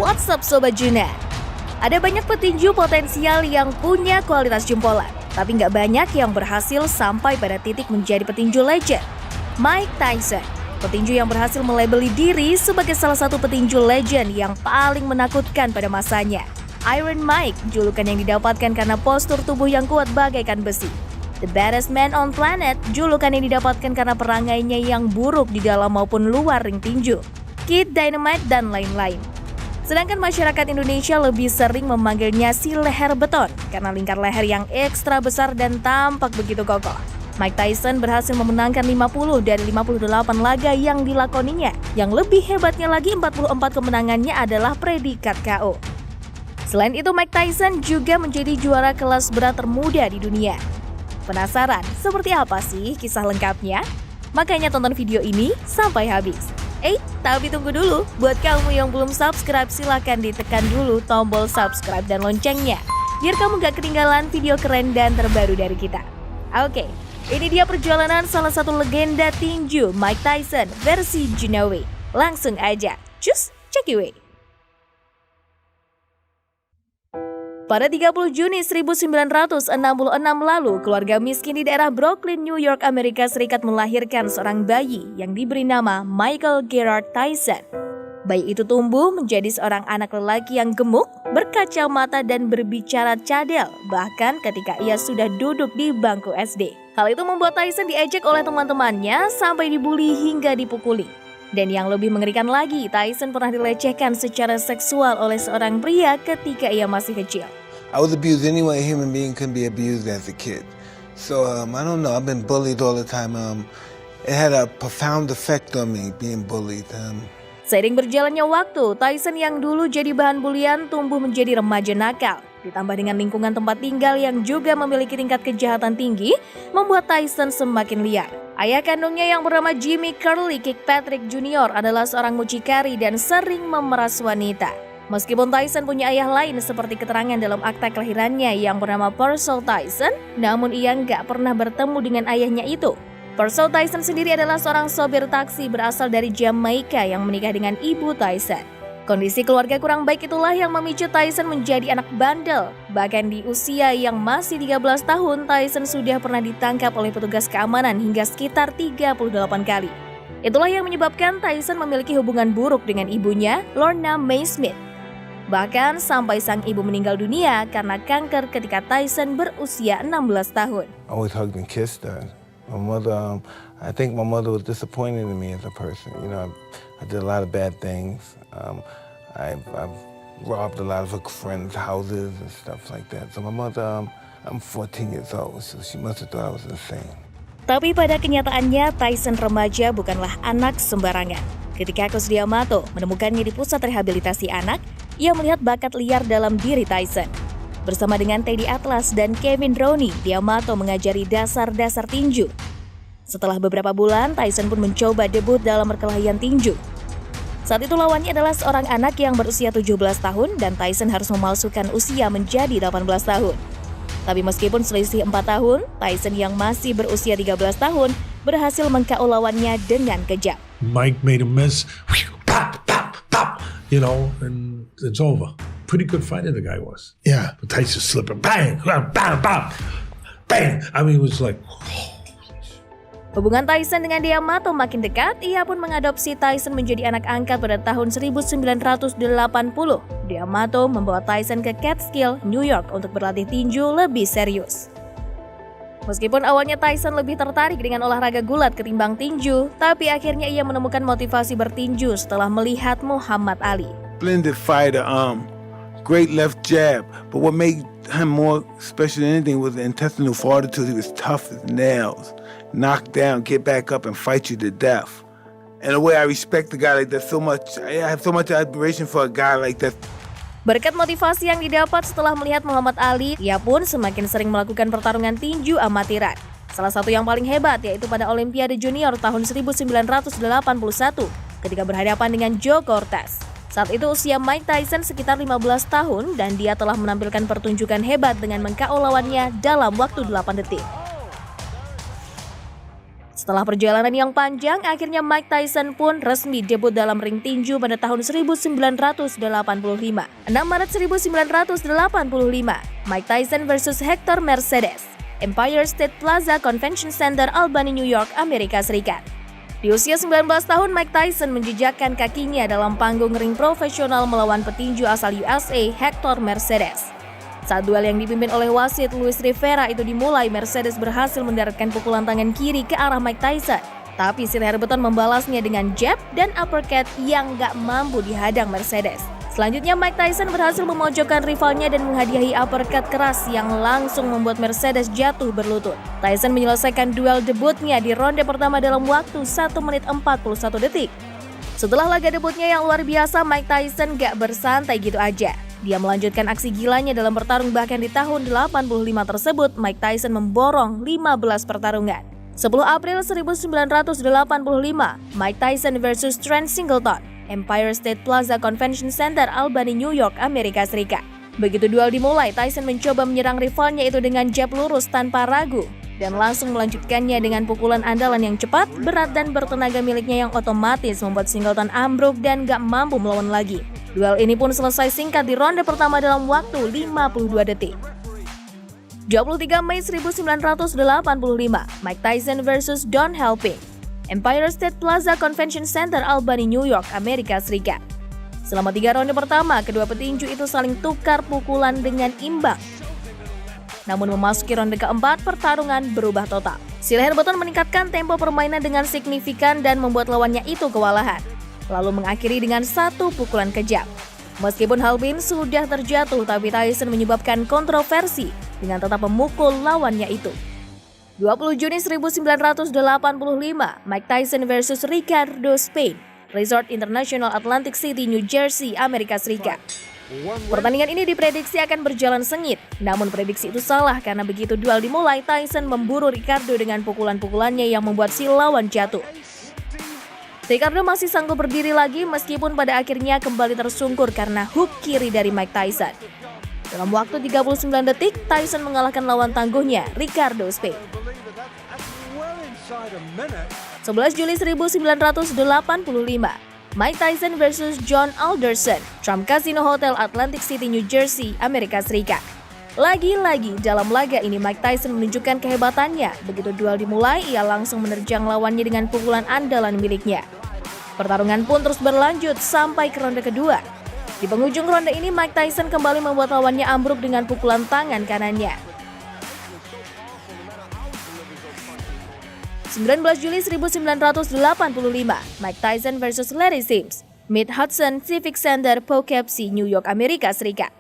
What's up Sobat Juna? Ada banyak petinju potensial yang punya kualitas jempolan, tapi nggak banyak yang berhasil sampai pada titik menjadi petinju legend. Mike Tyson, petinju yang berhasil melabeli diri sebagai salah satu petinju legend yang paling menakutkan pada masanya. Iron Mike, julukan yang didapatkan karena postur tubuh yang kuat bagaikan besi. The Baddest Man on Planet, julukan yang didapatkan karena perangainya yang buruk di dalam maupun luar ring tinju. Kid Dynamite, dan lain-lain. Sedangkan masyarakat Indonesia lebih sering memanggilnya si leher beton karena lingkar leher yang ekstra besar dan tampak begitu kokoh. Mike Tyson berhasil memenangkan 50 dari 58 laga yang dilakoninya. Yang lebih hebatnya lagi, 44 kemenangannya adalah predikat KO. Selain itu, Mike Tyson juga menjadi juara kelas berat termuda di dunia. Penasaran seperti apa sih kisah lengkapnya? Makanya tonton video ini sampai habis. Tapi tunggu dulu, buat kamu yang belum subscribe silahkan ditekan dulu tombol subscribe dan loncengnya biar kamu gak ketinggalan video keren dan terbaru dari kita. Oke, ini dia perjalanan salah satu legenda tinju Mike Tyson versi Junawi. Langsung aja, cus, cekiwe. Pada 30 Juni 1966 lalu, keluarga miskin di daerah Brooklyn, New York, Amerika Serikat melahirkan seorang bayi yang diberi nama Michael Gerard Tyson. Bayi itu tumbuh menjadi seorang anak lelaki yang gemuk, berkacamata dan berbicara cadel, bahkan ketika ia sudah duduk di bangku SD. Hal itu membuat Tyson diejek oleh teman-temannya sampai dibully hingga dipukuli. Dan yang lebih mengerikan lagi, Tyson pernah dilecehkan secara seksual oleh seorang pria ketika ia masih kecil. I was abused anyway. A human being can be abused as a kid. So I don't know. I've been bullied all the time. It had a profound effect on me being bullied. Seiring berjalannya waktu, Tyson yang dulu jadi bahan bulian tumbuh menjadi remaja nakal. Ditambah dengan lingkungan tempat tinggal yang juga memiliki tingkat kejahatan tinggi, membuat Tyson semakin liar. Ayah kandungnya yang bernama Jimmy Curly Kirkpatrick Jr. adalah seorang mucikari dan sering memeras wanita. Meskipun Tyson punya ayah lain seperti keterangan dalam akta kelahirannya yang bernama Purcell Tyson, namun ia nggak pernah bertemu dengan ayahnya itu. Purcell Tyson sendiri adalah seorang sopir taksi berasal dari Jamaika yang menikah dengan ibu Tyson. Kondisi keluarga kurang baik itulah yang memicu Tyson menjadi anak bandel. Bahkan di usia yang masih 13 tahun, Tyson sudah pernah ditangkap oleh petugas keamanan hingga sekitar 38 kali. Itulah yang menyebabkan Tyson memiliki hubungan buruk dengan ibunya, Lorna Mae Smith. Bahkan sampai sang ibu meninggal dunia karena kanker ketika Tyson berusia 16 tahun. I always hugged and kissed her. My mother, I think my mother was disappointed in me as a person. You know, I did a lot of bad things. I've robbed a lot of her friends' houses and stuff like that. So my mother, I'm 14 years old, so she must have thought I was insane. Tapi pada kenyataannya, Tyson remaja bukanlah anak sembarangan. Ketika Coach D'Amato menemukannya di pusat rehabilitasi anak, ia melihat bakat liar dalam diri Tyson. Bersama dengan Teddy Atlas dan Kevin Rooney, D'Amato mengajari dasar-dasar tinju. Setelah beberapa bulan, Tyson pun mencoba debut dalam perkelahian tinju. Saat itu lawannya adalah seorang anak yang berusia 17 tahun dan Tyson harus memalsukan usia menjadi 18 tahun. Tapi meskipun selisih 4 tahun, Tyson yang masih berusia 13 tahun berhasil meng-KO lawannya dengan kejam. Mike made a miss, pop, pop, pop, and it's over. Pretty good fighter the guy was. Yeah, but Tyson slipping, bang, bang, bang, bang. I mean, it was like, Hubungan Tyson dengan D'Amato makin dekat, ia pun mengadopsi Tyson menjadi anak angkat pada tahun 1980. D'Amato membawa Tyson ke Catskill, New York untuk berlatih tinju lebih serius. Meskipun awalnya Tyson lebih tertarik dengan olahraga gulat ketimbang tinju, tapi akhirnya ia menemukan motivasi bertinju setelah melihat Muhammad Ali. Splendid fighter, great left jab. But what made him more special than anything was the intestinal fortitude. He was tough as nails. Knock down, get back up, and fight you to death. And the way I respect a guy like that so much, I have so much admiration for a guy like that. Berkat motivasi yang didapat setelah melihat Muhammad Ali, ia pun semakin sering melakukan pertarungan tinju amatiran. Salah satu yang paling hebat yaitu pada Olimpiade Junior tahun 1981 ketika berhadapan dengan Joe Cortez. Saat itu usia Mike Tyson sekitar 15 tahun dan dia telah menampilkan pertunjukan hebat dengan meng-KO lawannya dalam waktu 8 detik. Setelah perjalanan yang panjang, akhirnya Mike Tyson pun resmi debut dalam ring tinju pada tahun 1985. 6 Maret 1985, Mike Tyson versus Hector Mercedes, Empire State Plaza Convention Center, Albany, New York, Amerika Serikat. Di usia 19 tahun, Mike Tyson menjejakkan kakinya dalam panggung ring profesional melawan petinju asal USA, Hector Mercedes. Saat duel yang dipimpin oleh wasit Luis Rivera itu dimulai, Mercedes berhasil mendaratkan pukulan tangan kiri ke arah Mike Tyson. Tapi si leher beton membalasnya dengan jab dan uppercut yang gak mampu dihadang Mercedes. Selanjutnya Mike Tyson berhasil memojokkan rivalnya dan menghadiahi uppercut keras yang langsung membuat Mercedes jatuh berlutut. Tyson menyelesaikan duel debutnya di ronde pertama dalam waktu 1 menit 41 detik. Setelah laga debutnya yang luar biasa, Mike Tyson gak bersantai gitu aja. Dia melanjutkan aksi gilanya dalam bertarung, bahkan di tahun 85 tersebut Mike Tyson memborong 15 pertarungan. 10 April 1985, Mike Tyson versus Trent Singleton, Empire State Plaza Convention Center, Albany, New York, Amerika Serikat. Begitu duel dimulai, Tyson mencoba menyerang rivalnya itu dengan jab lurus tanpa ragu dan langsung melanjutkannya dengan pukulan andalan yang cepat, berat dan bertenaga miliknya yang otomatis membuat Singleton ambruk dan gak mampu melawan lagi. Duel ini pun selesai singkat di ronde pertama dalam waktu 52 detik. 23 Mei 1985, Mike Tyson versus Don Helping, Empire State Plaza Convention Center, Albany, New York, Amerika Serikat. Selama 3 ronde pertama, kedua petinju itu saling tukar pukulan dengan imbang. Namun memasuki ronde keempat, pertarungan berubah total. Si leher beton meningkatkan tempo permainan dengan signifikan dan membuat lawannya itu kewalahan, lalu mengakhiri dengan 1 pukulan kejam. Meskipun Helping sudah terjatuh, tapi Tyson menyebabkan kontroversi dengan tetap memukul lawannya itu. 20 Juni 1985, Mike Tyson versus Ricardo Spain, Resort International, Atlantic City, New Jersey, Amerika Serikat. Pertandingan ini diprediksi akan berjalan sengit, namun prediksi itu salah karena begitu duel dimulai, Tyson memburu Ricardo dengan pukulan-pukulannya yang membuat si lawan jatuh. Ricardo masih sanggup berdiri lagi meskipun pada akhirnya kembali tersungkur karena hook kiri dari Mike Tyson. Dalam waktu 39 detik, Tyson mengalahkan lawan tangguhnya, Ricardo Spain. 11 Juli 1985, Mike Tyson versus John Alderson, Trump Casino Hotel, Atlantic City, New Jersey, Amerika Serikat. Lagi-lagi dalam laga ini Mike Tyson menunjukkan kehebatannya. Begitu duel dimulai, ia langsung menerjang lawannya dengan pukulan andalan miliknya. Pertarungan pun terus berlanjut sampai ke ronde kedua. Di penghujung ronde ini Mike Tyson kembali membuat lawannya ambruk dengan pukulan tangan kanannya. 19 Juli 1985, Mike Tyson versus Larry Sims, Mid-Hudson Civic Center, Poughkeepsie, New York, Amerika Serikat.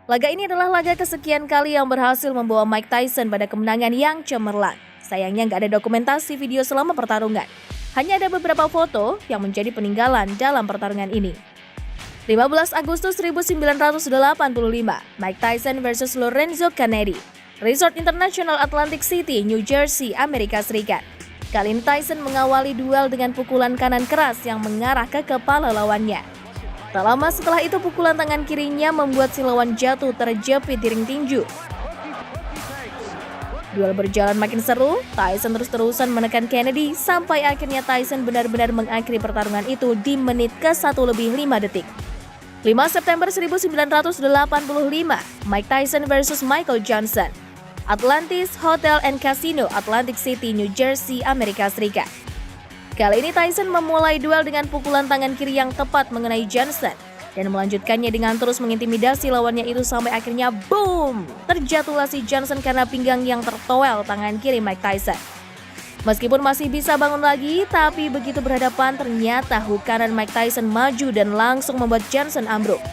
Laga ini adalah laga kesekian kali yang berhasil membawa Mike Tyson pada kemenangan yang cemerlang. Sayangnya nggak ada dokumentasi video selama pertarungan. Hanya ada beberapa foto yang menjadi peninggalan dalam pertarungan ini. 15 Agustus 1985, Mike Tyson versus Lorenzo Kennedy, Resort International, Atlantic City, New Jersey, Amerika Serikat. Kali ini Tyson mengawali duel dengan pukulan kanan keras yang mengarah ke kepala lawannya. Tak lama setelah itu pukulan tangan kirinya membuat si lawan jatuh terjepit di ring tinju. Duel berjalan makin seru, Tyson terus-terusan menekan Kennedy sampai akhirnya Tyson benar-benar mengakhiri pertarungan itu di menit ke-1+5 detik. 5 September 1985, Mike Tyson versus Michael Johnson, Atlantis Hotel and Casino, Atlantic City, New Jersey, Amerika Serikat. Kali ini Tyson memulai duel dengan pukulan tangan kiri yang tepat mengenai Johnson dan melanjutkannya dengan terus mengintimidasi lawannya itu sampai akhirnya boom! Terjatuhlah si Johnson karena pinggang yang tertoel tangan kiri Mike Tyson. Meskipun masih bisa bangun lagi, tapi begitu berhadapan ternyata hook kanan Mike Tyson maju dan langsung membuat Johnson ambruk.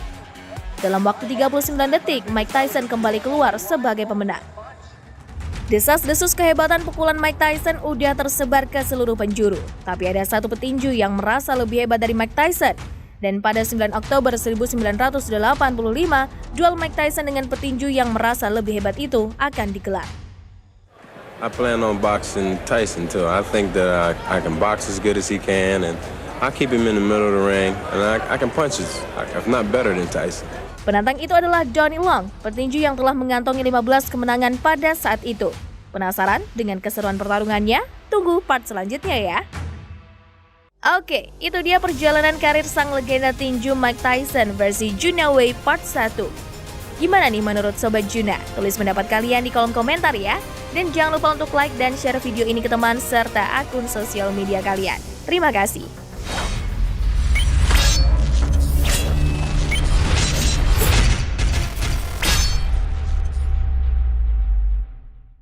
Dalam waktu 39 detik, Mike Tyson kembali keluar sebagai pemenang. Desas-desus kehebatan pukulan Mike Tyson udah tersebar ke seluruh penjuru. Tapi ada satu petinju yang merasa lebih hebat dari Mike Tyson. Dan pada 9 Oktober 1985, duel Mike Tyson dengan petinju yang merasa lebih hebat itu akan digelar. I plan on boxing Tyson too. I think that I can box as good as he can, and I keep him in the middle of the ring, and I can punch if not better than Tyson. Penantang itu adalah Donnie Long, petinju yang telah mengantongi 15 kemenangan pada saat itu. Penasaran dengan keseruan pertarungannya? Tunggu part selanjutnya ya. Oke, itu dia perjalanan karir sang legenda tinju Mike Tyson versi Juna Wei part 1. Gimana nih menurut Sobat Juna? Tulis pendapat kalian di kolom komentar ya. Dan jangan lupa untuk like dan share video ini ke teman serta akun sosial media kalian. Terima kasih.